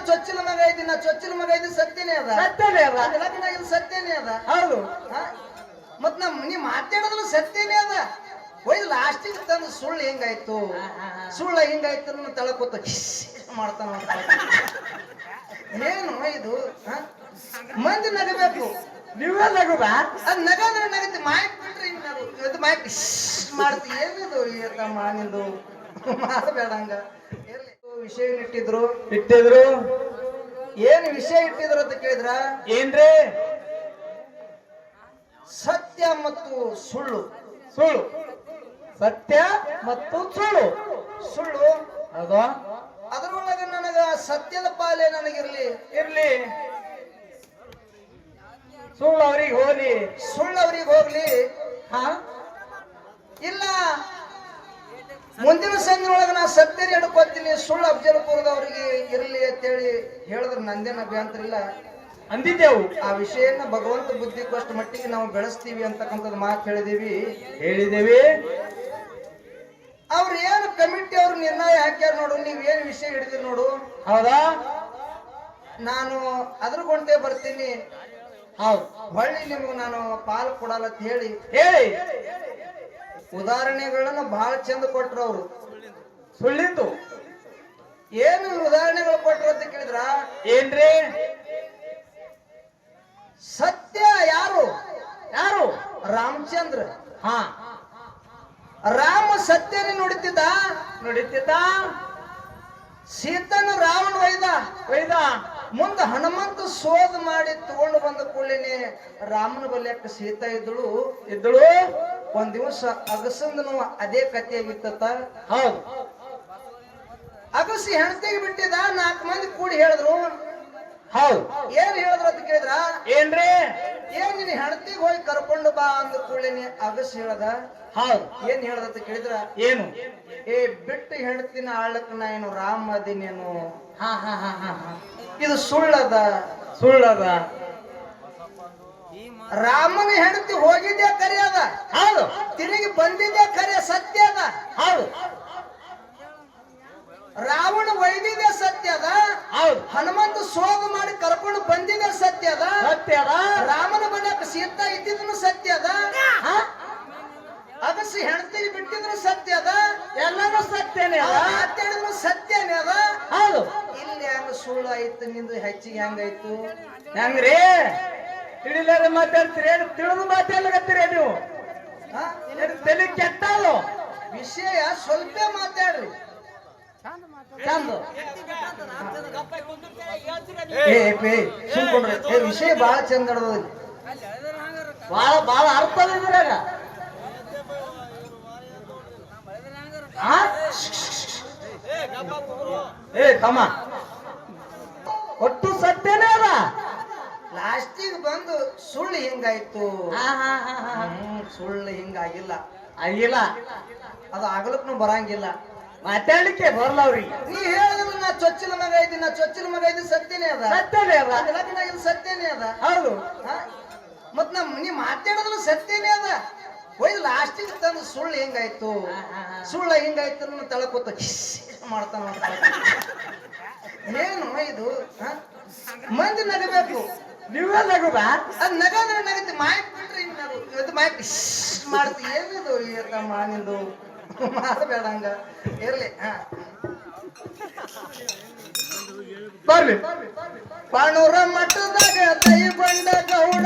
ಚೊಚ್ಚಿನ ಮಗ ಇದ್ದೀನಿ ನಾ ಚೊಚ್ಚಿನ ಮಗ ಇದ್ದೀನಿ ಸತ್ಯನೇ ಅದ ಲಗ್ನ ಇದು ಸತ್ಯನೇ ಅದ ಹೌದು ಮತ್ ನೀ ಮಾತಾಡೋದ್ರೂ ಸತ್ಯನೇ ಅದ ಒಯ್ದು ಲಾಸ್ಟಿಗೆ ತಂದು ಸುಳ್ಳು ಹೆಂಗಾಯ್ತು ಸುಳ್ಳ ಹಿಂಗಾಯ್ತು ತಳಕೋತ ಮಾಡ್ತಾನ ಏನು ಇದು ಮಂದಿ ನಗಬೇಕು ನೀವೇ ನಗುದ ಅದ್ ನಗಂದ್ರೆ ನಗತಿ ಮಾಯಕ್ ಬಿಟ್ರೆ ಹಿಂಗ್ ನಗು ಇದು ಮಾಯಕ್ ಮಾಡ್ತಿ ಏನಿದು ತಮ್ಮ ನಿಂದು ಮಾಡಬೇಡ ಹಂಗ ವಿಷಯ ಇಟ್ಟಿದ್ರು ಏನ್ ವಿಷಯ ಇಟ್ಟಿದ್ರು ಅಂತ ಕೇಳಿದ್ರ ಏನ್ರಿ ಸತ್ಯ ಮತ್ತು ಸುಳ್ಳು ಸುಳ್ಳು ಸತ್ಯ ಮತ್ತು ಸುಳ್ಳು ಸುಳ್ಳು ಹೌದಾ ಅದ್ರೊಳಗ ನನಗ ಸತ್ಯದ ಪಾಲೆ ನನಗಿರ್ಲಿ ಇರ್ಲಿ ಸುಳ್ಳು ಅವ್ರಿಗೆ ಹೋಗ್ಲಿ ಸುಳ್ಳು ಅವ್ರಿಗೆ ಹೋಗ್ಲಿ ಹಾ ಇಲ್ಲ ಮುಂದಿನ ಸಂದಿನೊಳಗ ನಾ ಸತ್ಯನ ಹಿಡ್ಕೊತೀನಿ ಸುಳ್ಳು ಅಫ್ಜಲ್ಪುರದವ್ರಿಗೆ ಇರ್ಲಿ ಅಂತೇಳಿ ಹೇಳಿದ್ರೆ ನಂದೇನ ಅಭ್ಯಂತರ ಇಲ್ಲ ಅಂದಿದ್ದೆವು ಆ ವಿಷಯನ ಭಗವಂತ ಬುದ್ಧಿ ಕೊಷ್ಟ ಮಟ್ಟಿಗೆ ನಾವು ಬೆಳೆಸ್ತೀವಿ ಅಂತಕ್ಕಂಥದ್ದು ಮಾತು ಹೇಳಿದೇವಿ ಅವ್ರು ಏನು ಕಮಿಟಿ ಅವ್ರು ನಿರ್ಣಯ ಹಾಕ್ಯಾರ ನೋಡು ನೀವ್ ಏನ್ ವಿಷಯ ಹಿಡಿದಿರಿ ನೋಡು ಹೌದಾ ನಾನು ಅದ್ರ ಗೊಂಟೆ ಬರ್ತೀನಿ ಹೌದು ಹೊಳ್ಳಿ ನಿಮ್ಗೆ ನಾನು ಪಾಲು ಕೊಡಲ್ಲ ಅಂತ ಹೇಳಿ ಉದಾಹರಣೆಗಳನ್ನ ಬಹಳ ಚಂದ ಕೊಟ್ರು ಅವರು ಸುಳ್ಳಿಂದು ಏನು ಉದಾಹರಣೆಗಳು ಕೊಟ್ರು ಅಂತ ಕೇಳಿದ್ರ ಏನ್ರಿ ಸತ್ಯ ಯಾರು ಯಾರು ರಾಮಚಂದ್ರ ಹಾ ರಾಮ ಸತ್ಯನೇ ನುಡಿತಿದ್ದ ಸೀತನ ರಾವಣ ಒಯ್ದ ಮುಂದ ಹನುಮಂತ ಶೋಧ ಮಾಡಿ ತಗೊಂಡು ಬಂದ ಕೂಡಲೇನೆ ರಾಮನ ಬಲ್ಯಕ್ಕ ಸೀತಾ ಇದ್ದಳು ಒಂದ್ ದಿವಸ ಅಗಸಂದನು ಅದೇ ಕಥೆ ಆಗಿತ್ತ ಹೌದು ಅಗಸಿ ಹೆಣ್ತಿಗೆ ಬಿಟ್ಟಿದ 4 ಮಂದಿ ಕೂಡಿ ಹೇಳಿದ್ರು ಹೌದು ಏನ್ ಹೇಳಿದ್ರು ಅಂತ ಕೇಳಿದ್ರ ಏನ್ರಿ ಏನ್ ನೀನ್ ಹೆಣ್ತಿಗೆ ಹೋಗಿ ಕರ್ಕೊಂಡು ಬಾ ಅಂದ ಕೂಡಲೇನೆ ಅಗಸ್ ಹೇಳದ ಹೌದು ಏನ್ ಹೇಳದ ಅಂತ ಕೇಳಿದ್ರ ಏನು ಬಿಟ್ಟು ಹೆಣ್ತಿನ ಆಳಕ್ ನಾ ಏನು ರಾಮ ಅದಿನೇನು ಹಾ ಇದು ಸುಳ್ಳದ ರಾಮನ ಹೆಂಡತಿ ಹೋಗಿದ್ದೆ ಕರೆ ಅದ ಹೌದು ತಿರುಗಿ ಬಂದಿದ್ದೆ ಕರೆ ಸತ್ಯ ಅದ ಹೌದು ರಾವಣ ಒಯ್ದಿದೆ ಸತ್ಯ ಅದ ಹೌದು ಹನುಮಂತ ಸೋಗ ಮಾಡಿ ಕರ್ಕೊಂಡು ಬಂದಿದೆ ಸತ್ಯ ಅದ ರಾಮನ ಬಲಕ್ಕೆ ಸೀತಾ ಇದ್ದಿದ್ರು ಸತ್ಯ ಅದ ಅಗಸಿ ಹೆಣ್ತಿಗೆ ಬಿಟ್ಟಿದ್ರು ಸತ್ಯ ಅದ ಎಲ್ಲಾನು ಸತ್ಯನೇ ಅದ ಮಾತಾಡಿದ್ರು ಸತ್ಯನೇ ಅದ ಹೌದು ಇಲ್ಲಿ ಹಂಗ ಸುಳ್ಳು ಆಯ್ತು ನಿಂದು ಹೆಚ್ಚಿಗೆ ಹೆಂಗಾಯ್ತು ಹೆಂಗ್ರಿ ತಿಳಿಲಾರ ಮಾತಾಡ್ತೀರಿ ತಿಳಿದು ಮಾತಾಡ್ಲಕತ್ತೀರಿ ನೀವು ತಲೆ ಕೆಟ್ಟದು ವಿಷಯ ಸ್ವಲ್ಪ ಮಾತಾಡ್ರಿ ಸುಮ್ಕೊಂಡ್ರಿ ವಿಷಯ ಬಹಳ ಚಂದ ನಡೆದ ಬಹಳ ಅರ್ಥ ಇದ್ರಾಗ ತಮ್ಮ ಒಟ್ಟು ಸತ್ಯನೇ ಅದ ಲಾಸ್ಟಿಗೆ ಬಂದು ಸುಳ್ಳು ಹಿಂಗಾಯ್ತು ಸುಳ್ಳು ಹಿಂಗಾಗಿಲ್ಲ ಅದು ಆಗ್ಲಕ್ನು ಬರಂಗಿಲ್ಲ ಮಾತಾಡ್ಲಿಕ್ಕೆ ಬರಲ್ಲ ಅವ್ರಿಗೆ ನೀ ಹೇಳಿದ್ರು ನಾ ಚೊಚ್ಚಿನ ಮಗ ಇದ್ದೀನಿ ಸತ್ಯನೇ ಅದ ಲಗ್ನ ಇದು ಸತ್ಯನೇ ಅದ ಹೌದು ಮತ್ ನೀ ಮಾತಾಡೋದ್ರ ಸತ್ಯನೇ ಅದ ಒಯ್ದು ಲಾಸ್ಟಿಗೆ ತಂದು ಸುಳ್ಳು ಹೆಂಗಾಯ್ತು ಸುಳ್ಳ ಹಿಂಗಾಯ್ತು ತಳಕೋತ ಮಾಡ್ತಾನ ಏನು ಇದು ಮಂದಿ ನಗಬೇಕು ನೀವೇ ನಗುದ ಅದ್ ನಗಂದ್ರೆ ನಗತಿ ಮಾಯಕ್ ಬಿಟ್ರೆ ಹಿಂಗ್ ನಗು ಇದು ಮಾಯಕ್ ಮಾಡ್ತಿ ಏನಿದು ತಮ್ಮ ನಿಂದು ಮಾಡಬೇಡ ಹಂಗ ಇರ್ಲಿ ಬರ್ಲಿ ಪಾಣೂರ ಮಠದಾಗ ದೈ ಬಂಡ ಗೌಡ